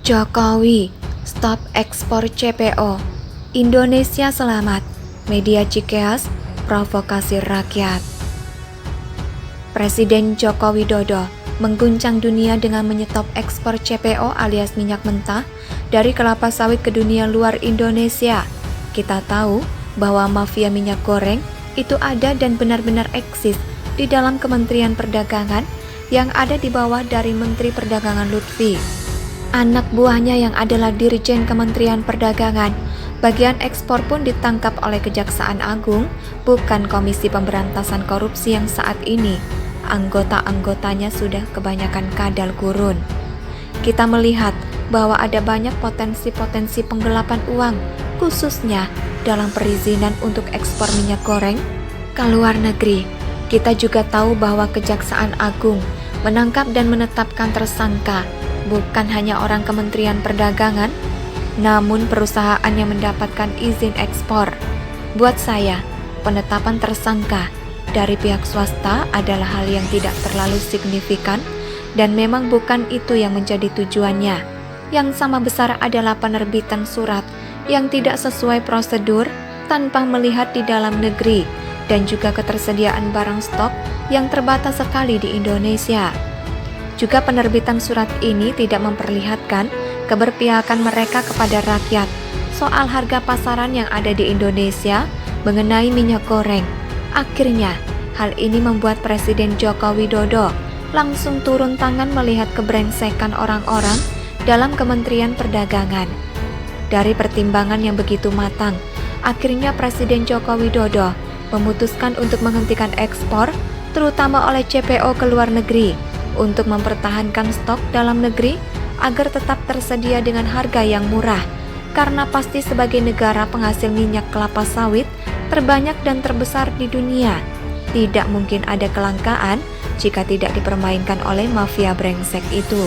Jokowi, stop ekspor CPO. Indonesia selamat. Media Cikeas, provokasi rakyat. Presiden Joko Widodo mengguncang dunia dengan menyetop ekspor CPO alias minyak mentah dari kelapa sawit ke dunia luar Indonesia. Kita tahu bahwa mafia minyak goreng itu ada dan benar-benar eksis di dalam Kementerian Perdagangan yang ada di bawah dari Menteri Perdagangan Lutfi. Anak buahnya yang adalah Dirjen Kementerian Perdagangan, bagian ekspor pun ditangkap oleh Kejaksaan Agung, bukan Komisi Pemberantasan Korupsi yang saat ini anggota-anggotanya sudah kebanyakan kadal gurun. Kita melihat bahwa ada banyak potensi-potensi penggelapan uang, khususnya dalam perizinan untuk ekspor minyak goreng ke luar negeri. Kita juga tahu bahwa Kejaksaan Agung menangkap dan menetapkan tersangka bukan hanya orang Kementerian Perdagangan, namun perusahaan yang mendapatkan izin ekspor. Buat saya, penetapan tersangka dari pihak swasta adalah hal yang tidak terlalu signifikan dan memang bukan itu yang menjadi tujuannya. Yang sama besar adalah penerbitan surat yang tidak sesuai prosedur tanpa melihat di dalam negeri dan juga ketersediaan barang stok yang terbatas sekali di Indonesia. Juga penerbitan surat ini tidak memperlihatkan keberpihakan mereka kepada rakyat soal harga pasaran yang ada di Indonesia mengenai minyak goreng. Akhirnya, hal ini membuat Presiden Joko Widodo langsung turun tangan melihat kebrengsekan orang-orang dalam Kementerian Perdagangan. Dari pertimbangan yang begitu matang, akhirnya Presiden Joko Widodo memutuskan untuk menghentikan ekspor, terutama oleh CPO ke luar negeri, untuk mempertahankan stok dalam negeri agar tetap tersedia dengan harga yang murah, karena pasti sebagai negara penghasil minyak kelapa sawit terbanyak dan terbesar di dunia, tidak mungkin ada kelangkaan jika tidak dipermainkan oleh mafia brengsek itu.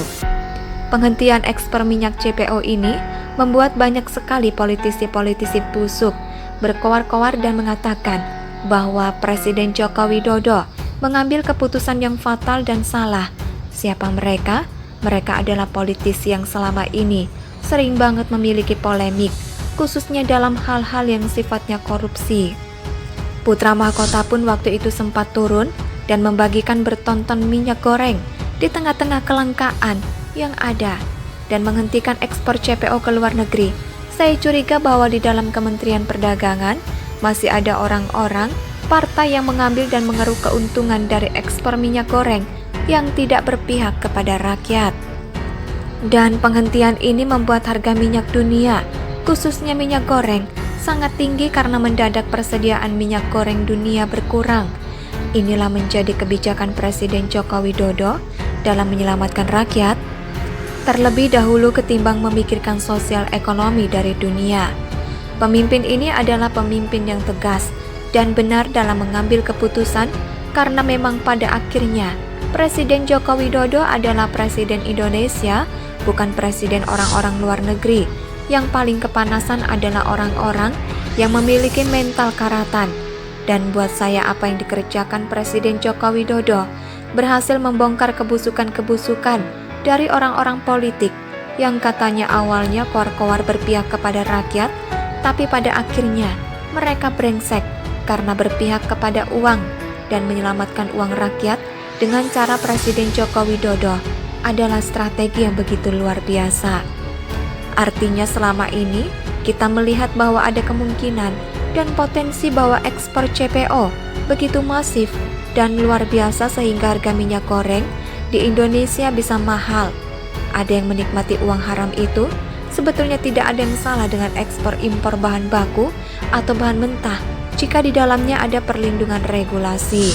Penghentian ekspor minyak CPO ini membuat banyak sekali politisi-politisi busuk berkoar-koar dan mengatakan bahwa Presiden Joko Widodo mengambil keputusan yang fatal dan salah. Siapa mereka? Mereka adalah politisi yang selama ini sering banget memiliki polemik, khususnya dalam hal-hal yang sifatnya korupsi. Putra mahkota pun waktu itu sempat turun dan membagikan bertonton minyak goreng di tengah-tengah kelangkaan yang ada dan menghentikan ekspor CPO ke luar negeri. Saya curiga bahwa di dalam Kementerian Perdagangan masih ada orang-orang partai yang mengambil dan mengeruk keuntungan dari ekspor minyak goreng yang tidak berpihak kepada rakyat. Dan penghentian ini membuat harga minyak dunia, khususnya minyak goreng, sangat tinggi karena mendadak persediaan minyak goreng dunia berkurang. Inilah menjadi kebijakan Presiden Joko Widodo dalam menyelamatkan rakyat, terlebih dahulu ketimbang memikirkan sosial ekonomi dari dunia. Pemimpin ini adalah pemimpin yang tegas dan benar dalam mengambil keputusan karena memang pada akhirnya Presiden Joko Widodo adalah Presiden Indonesia, bukan presiden orang-orang luar negeri. Yang paling kepanasan adalah orang-orang yang memiliki mental karatan. Dan buat saya apa yang dikerjakan Presiden Joko Widodo berhasil membongkar kebusukan-kebusukan dari orang-orang politik yang katanya awalnya koar-koar berpihak kepada rakyat, tapi pada akhirnya mereka brengsek karena berpihak kepada uang dan menyelamatkan uang rakyat dengan cara Presiden Joko Widodo adalah strategi yang begitu luar biasa. Artinya selama ini kita melihat bahwa ada kemungkinan dan potensi bahwa ekspor CPO begitu masif dan luar biasa sehingga harga minyak goreng di Indonesia bisa mahal. Ada yang menikmati uang haram itu. Sebetulnya tidak ada yang salah dengan ekspor impor bahan baku atau bahan mentah jika di dalamnya ada perlindungan regulasi.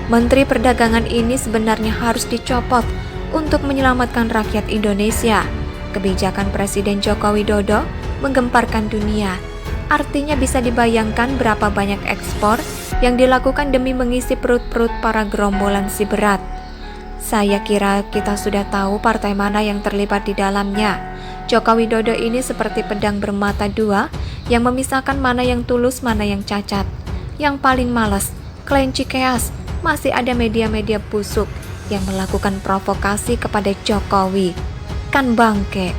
Menteri Perdagangan ini sebenarnya harus dicopot untuk menyelamatkan rakyat Indonesia. Kebijakan Presiden Joko Widodo menggemparkan dunia. Artinya bisa dibayangkan berapa banyak ekspor yang dilakukan demi mengisi perut-perut para gerombolan si berat. Saya kira kita sudah tahu partai mana yang terlibat di dalamnya. Joko Widodo ini seperti pedang bermata dua yang memisahkan mana yang tulus, mana yang cacat. Yang paling malas, klien Cikeas, masih ada media-media busuk yang melakukan provokasi kepada Jokowi. ikan bangke.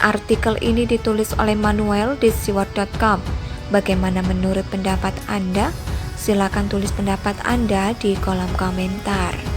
Artikel ini ditulis oleh Manuel di siwot.com. Bagaimana menurut pendapat Anda? Silakan tulis pendapat Anda di kolom komentar.